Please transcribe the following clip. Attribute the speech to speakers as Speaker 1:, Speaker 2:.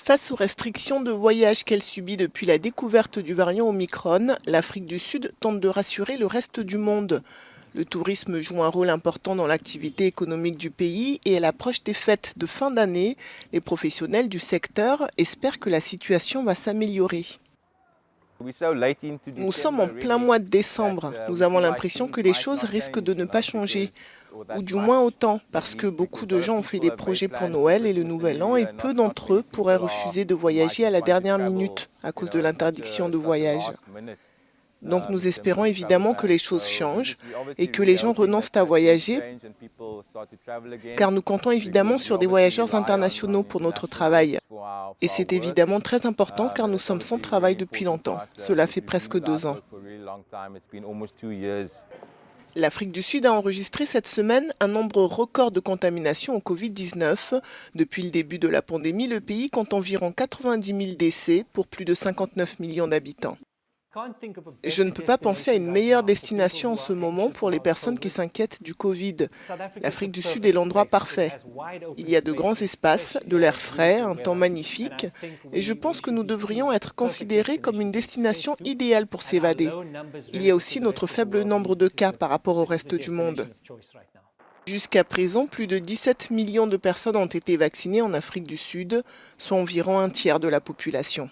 Speaker 1: Face aux restrictions de voyage qu'elle subit depuis la découverte du variant Omicron, l'Afrique du Sud tente de rassurer le reste du monde. Le tourisme joue un rôle important dans l'activité économique du pays et à l'approche des fêtes de fin d'année, les professionnels du secteur espèrent que la situation va s'améliorer. Nous sommes en plein mois de décembre. Nous avons l'impression que les choses risquent de ne pas changer, ou du moins autant, parce que beaucoup de gens ont fait des projets pour Noël et le Nouvel An et peu d'entre eux pourraient refuser de voyager à la dernière minute à cause de l'interdiction de voyage. Donc nous espérons évidemment que les choses changent et que les gens renoncent à voyager, car nous comptons évidemment sur des voyageurs internationaux pour notre travail. Et c'est évidemment très important car nous sommes sans travail depuis longtemps. Cela fait presque 2 ans. L'Afrique du Sud a enregistré cette semaine un nombre record de contaminations au Covid-19. Depuis le début de la pandémie, le pays compte environ 90 000 décès pour plus de 59 millions d'habitants. Je ne peux pas penser à une meilleure destination en ce moment pour les personnes qui s'inquiètent du Covid. L'Afrique du Sud est l'endroit parfait. Il y a de grands espaces, de l'air frais, un temps magnifique, et je pense que nous devrions être considérés comme une destination idéale pour s'évader. Il y a aussi notre faible nombre de cas par rapport au reste du monde. Jusqu'à présent, plus de 17 millions de personnes ont été vaccinées en Afrique du Sud, soit environ un tiers de la population.